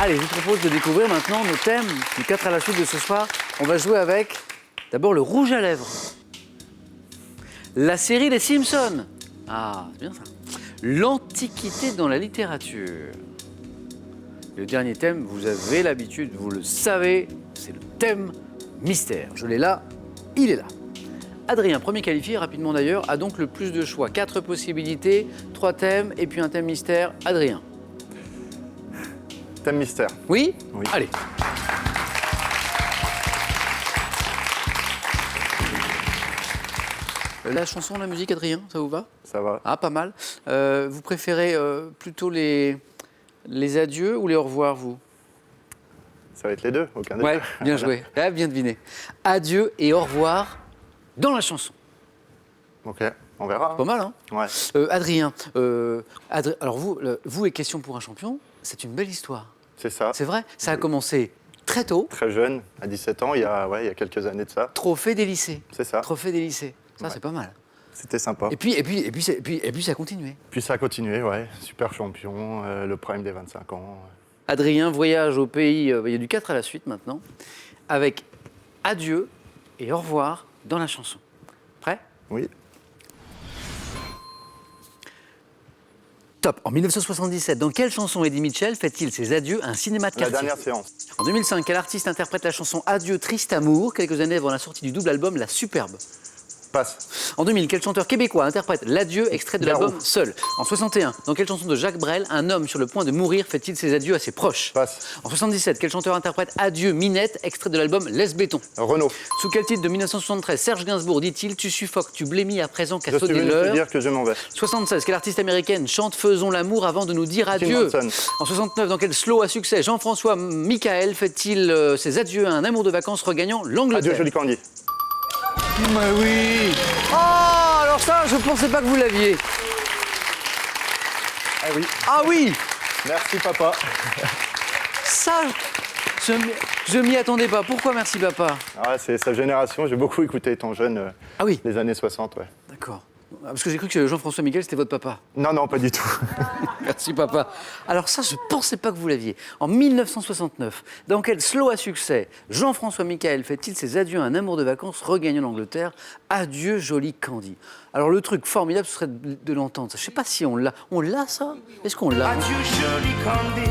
Allez, je vous propose de découvrir maintenant nos thèmes du 4 à la suite de ce soir. On va jouer avec, d'abord, le rouge à lèvres. La série Les Simpsons. Ah, c'est bien ça. L'Antiquité dans la littérature. Le dernier thème, vous avez l'habitude, vous le savez, c'est le thème mystère. Je l'ai là, il est là. Adrien, premier qualifié, rapidement d'ailleurs, a donc le plus de choix. 4 possibilités, 3 thèmes et puis un thème mystère. Adrien. Thème mystère. Oui? Oui. Allez. La chanson, la musique, Adrien, ça vous va? Ça va. Ah, pas mal. Vous préférez plutôt les adieux ou les au revoir, vous? Ça va être les deux, aucun des Ouais, deux. bien joué. Ah, bien deviné. Adieu et au revoir dans la chanson. Ok, on verra. Pas mal, hein? Ouais. Adrien, alors vous et Question pour un champion, c'est une belle histoire. C'est ça. C'est vrai? Ça a commencé très tôt. Très jeune, à 17 ans, il y a quelques années de ça. Trophée des lycées. C'est ça. Trophée des lycées. Ça, Ouais. c'est pas mal. C'était sympa. Et puis ça a continué. Puis ça a continué, ouais. Super champion, le prime des 25 ans. Adrien voyage au pays, il y a du 4 à la suite maintenant, avec adieu et au revoir dans la chanson. Prêt? Oui. Top. En 1977, dans quelle chanson Eddie Mitchell fait-il ses adieux à un cinéma de La quartier? dernière séance. En 2005, quel artiste interprète la chanson Adieu triste amour, quelques années avant la sortie du double album La Superbe? Passe. En 2000, quel chanteur québécois interprète L'Adieu, extrait de Garou. l'album Seul? En 61, dans quelle chanson de Jacques Brel, un homme sur le point de mourir fait-il ses adieux à ses proches? Passe. En 77, quel chanteur interprète Adieu Minette, extrait de l'album Laisse béton? Renault. Sous quel titre de 1973 Serge Gainsbourg dit-il Tu suffoques, tu blémis à présent qu'à Je suis sonner venu te l'heure? dire que je m'en vais. 76, quelle artiste américaine chante Faisons l'amour avant de nous dire adieu? Manson. En 69, dans quel slow à succès Jean-François Michael fait-il ses adieux à un amour de vacances regagnant l'Angleterre? Adieu, joli Candy. Mais oui. Oh, alors ça, je pensais pas que vous l'aviez. Ah oui. Ah oui. Merci, papa. Ça, je m'y attendais pas. Pourquoi merci papa? Ah, c'est sa génération. J'ai beaucoup écouté étant jeune, Ah oui. les années 60, ouais. D'accord. Parce que j'ai cru que Jean-François Michael, c'était votre papa. Non, non, pas du tout. Merci papa. Alors ça, je pensais pas que vous l'aviez. En 1969, dans quel slow à succès Jean-François Michael fait-il ses adieux à un amour de vacances regagnant l'Angleterre? Adieu joli Candy. Alors le truc formidable, ce serait de l'entendre. Je sais pas si on l'a. On l'a ça? Est-ce qu'on l'a? Adieu joli Candy,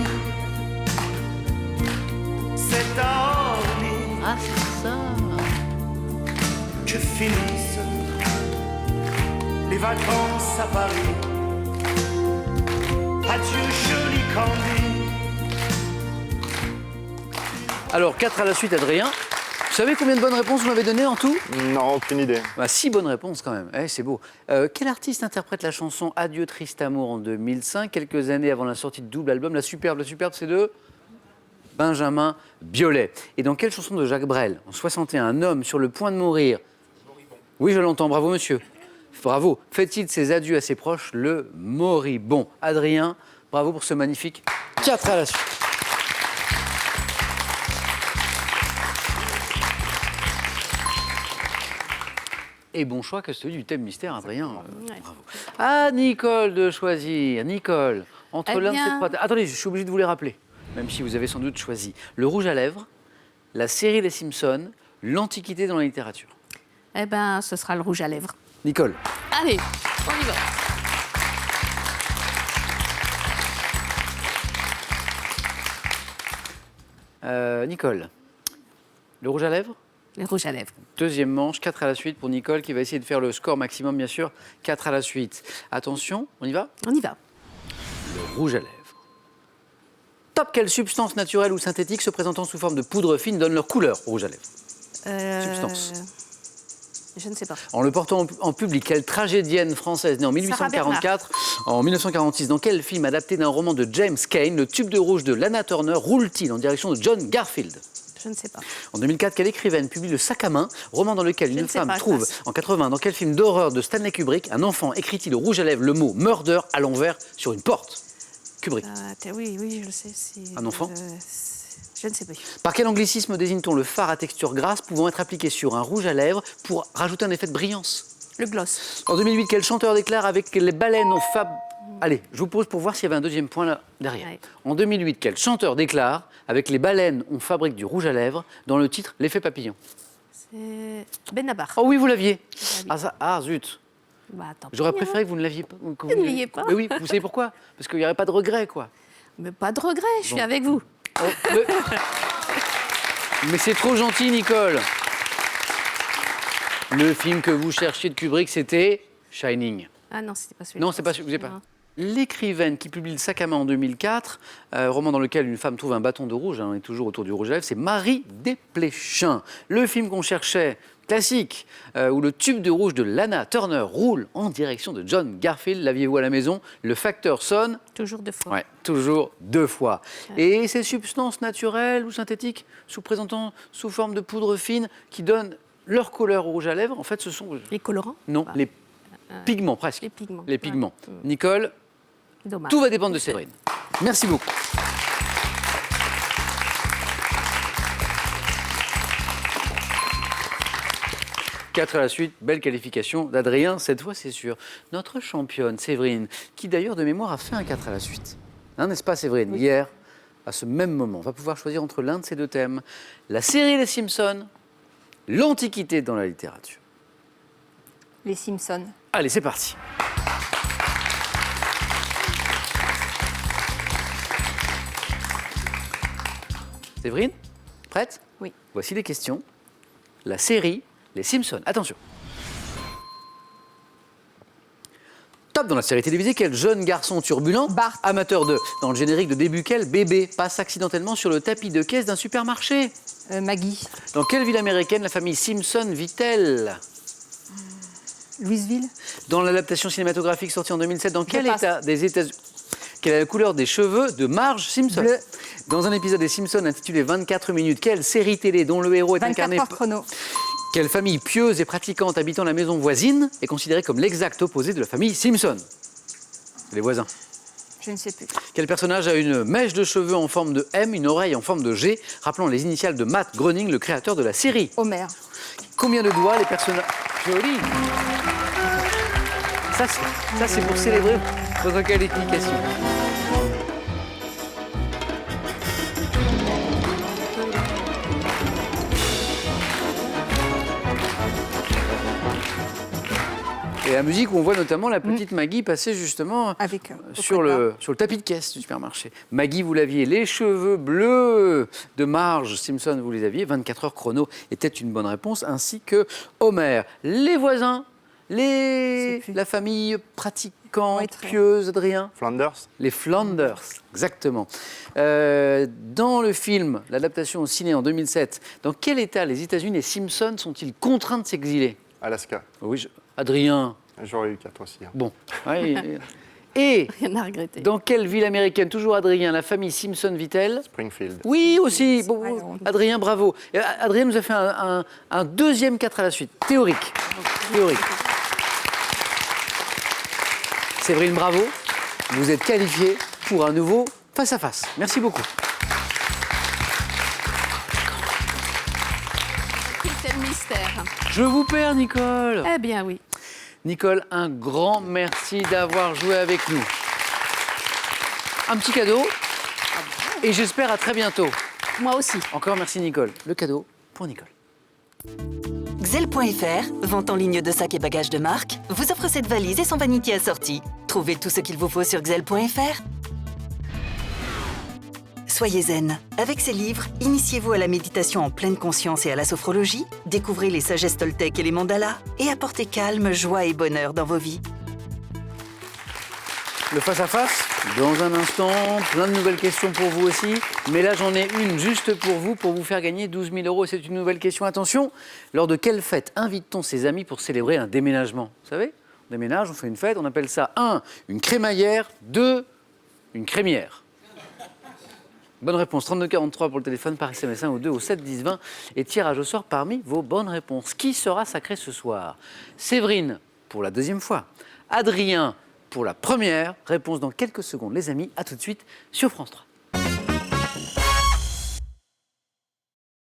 c'est orné Ah c'est ça. que finissent les vacances à Paris. Adieu joli Candy. Alors 4 à la suite Adrien. Vous savez combien de bonnes réponses vous m'avez donné en tout? Non, aucune idée. 6 bonnes réponses quand même, c'est beau. Quel artiste interprète la chanson Adieu triste amour en 2005, quelques années avant la sortie de double album La Superbe? La Superbe, c'est de Benjamin Biolay. Et dans quelle chanson de Jacques Brel, en 61, un homme sur le point de mourir? Oui, je l'entends, bravo monsieur. Bravo. Fait-il ses adieux à ses proches? Le moribond. Adrien, bravo pour ce magnifique 4 à la suite. Et bon choix que celui du thème mystère, Adrien. Bravo. À Nicole de choisir. Nicole, entre l'un de ces trois... Attendez, je suis obligé de vous les rappeler, même si vous avez sans doute choisi le rouge à lèvres, la série Les Simpsons, l'Antiquité dans la littérature. Eh ben, ce sera le rouge à lèvres. Nicole. Allez, on y va. Nicole, le rouge à lèvres? Le rouge à lèvres. Deuxième manche, 4 à la suite pour Nicole qui va essayer de faire le score maximum, bien sûr. 4 à la suite. Attention, on y va? On y va. Le rouge à lèvres. Top, quelle substance naturelle ou synthétique se présentant sous forme de poudre fine donne leur couleur au rouge à lèvres? Substance. Je ne sais pas. En le portant en public, quelle tragédienne française née en 1844, en 1946, dans quel film adapté d'un roman de James Cain, le tube de rouge de Lana Turner roule-t-il en direction de John Garfield? Je ne sais pas. En 2004, quelle écrivaine publie Le Sac à main, roman dans lequel une femme trouve, passe. en 80, dans quel film d'horreur de Stanley Kubrick, un enfant écrit-il au rouge à lèvres le mot murder à l'envers sur une porte? Kubrick. Oui, je le sais. C'est, Un enfant je ne sais pas. Par quel anglicisme désigne-t-on le fard à texture grasse pouvant être appliqué sur un rouge à lèvres pour rajouter un effet de brillance? Le gloss. En 2008, quel chanteur déclare avec les baleines Allez, je vous pose pour voir s'il y avait un deuxième point là derrière. Ouais. En 2008, quel chanteur déclare « Avec les baleines, on fabrique du rouge à lèvres » dans le titre « L'effet papillon C'est Benabar. ». Oh oui, vous l'aviez. l'avais. Zut. Bah, tant pis, J'aurais hein. préféré que vous ne l'aviez pas. Que Vous ne l'ayez pas. Mais oui, vous savez pourquoi? Parce qu'il n'y aurait pas de regret, quoi. Mais pas de regret, je suis Bon. avec vous. Oh, mais c'est trop gentil, Nicole. Le film que vous cherchiez de Kubrick, c'était Shining. Ah non, c'était pas celui-là. Non, c'est pas celui, vous n'avez pas. Non. L'écrivaine qui publie Le sac à main en 2004, roman dans lequel une femme trouve un bâton de rouge, on est toujours autour du rouge à lèvres, c'est Marie Desplechin. Le film qu'on cherchait, classique, où le tube de rouge de Lana Turner roule en direction de John Garfield. L'aviez-vous à la maison? Le facteur sonne. Toujours 2 fois. Ouais, toujours 2 fois. Et ces substances naturelles ou synthétiques, présentant sous forme de poudre fine, qui donnent leur couleur au rouge à lèvres, en fait, ce sont... Les colorants? Non, Bah, les pigments, presque. les pigments. Les pigments. Nicole, Dommage. tout va dépendre de Séverine. Merci beaucoup. Quatre à la suite, belle qualification d'Adrien, cette fois c'est sûr. Notre championne, Séverine, qui d'ailleurs de mémoire a fait un 4 à la suite. Hein, n'est-ce pas Séverine? Hier, à ce même moment, on va pouvoir choisir entre l'un de ces deux thèmes. La série Les Simpsons, l'Antiquité dans la littérature. Les Simpsons. Allez, c'est parti. Séverine, prête? Oui. Voici les questions. La série Les Simpsons. Attention. Top dans la série télévisée, quel jeune garçon turbulent, Bart. amateur de, dans le générique de début, quel bébé passe accidentellement sur le tapis de caisse d'un supermarché? Maggie. Dans quelle ville américaine la famille Simpson vit-elle? Louisville. Dans l'adaptation cinématographique sortie en 2007, dans quel passe. état des États-Unis? Quelle est la couleur des cheveux de Marge Simpson? Bleu. Dans un épisode des Simpsons intitulé 24 minutes, quelle série télé dont le héros est 24 incarné? heures chrono. Quelle famille pieuse et pratiquante habitant la maison voisine est considérée comme l'exact opposé de la famille Simpson? C'est les voisins. Je ne sais plus. Quel personnage a une mèche de cheveux en forme de M, une oreille en forme de G, rappelant les initiales de Matt Groening, le créateur de la série? Homer. Combien de doigts les personnages... Joli. Ça, c'est pour célébrer votre qualification. Et la musique où on voit notamment la petite Maggie passer justement Avec sur le tapis de caisse du supermarché. Maggie, vous l'aviez. Les cheveux bleus de Marge Simpson, vous les aviez. 24 heures chrono était une bonne réponse, ainsi que Homer. Les voisins, la famille pratiquante, Ouais, très. pieuse, Adrien. Flanders. Les Flanders, exactement. Dans le film, l'adaptation au ciné en 2007, dans quel état les États-Unis et Simpson sont-ils contraints de s'exiler? Alaska. Oui, Adrien. J'aurais eu 4 aussi. Hein. Bon. Ouais, et Rien à regretter. dans quelle ville américaine, toujours Adrien, la famille Simpson vit-elle? Springfield. Oui, aussi. Bon, pas grave. Adrien, bravo. Et Adrien nous a fait un deuxième 4 à la suite. Théorique. Théorique. Séverine, bravo. Vous êtes qualifiée pour un nouveau face-à-face. Merci beaucoup. C'est le mystère. Je vous perds, Nicole. Eh bien oui. Nicole, un grand merci d'avoir joué avec nous. Un petit cadeau. Et j'espère à très bientôt. Moi aussi. Encore merci, Nicole. Le cadeau pour Nicole. Xel.fr, vente en ligne de sacs et bagages de marque, vous offre cette valise et son vanity assorti. Trouvez tout ce qu'il vous faut sur Xel.fr. Soyez zen. Avec ces livres, initiez-vous à la méditation en pleine conscience et à la sophrologie, découvrez les sagesses toltèques et les mandalas, et apportez calme, joie et bonheur dans vos vies. Le face-à-face, dans un instant, plein de nouvelles questions pour vous aussi. Mais là, j'en ai une juste pour vous faire gagner 12 000 €. C'est une nouvelle question. Attention, lors de quelle fête invite-t-on ses amis pour célébrer un déménagement? Vous savez, on déménage, on fait une fête, on appelle ça 1, une crémaillère, 2, une crémière. Bonne réponse, 3243 pour le téléphone, par SMS 1 ou 2 au 7 10 20. Et tirage au sort parmi vos bonnes réponses. Qui sera sacré ce soir? Séverine, pour la deuxième fois. Adrien, pour la première. Réponse dans quelques secondes, les amis. À tout de suite sur France 3.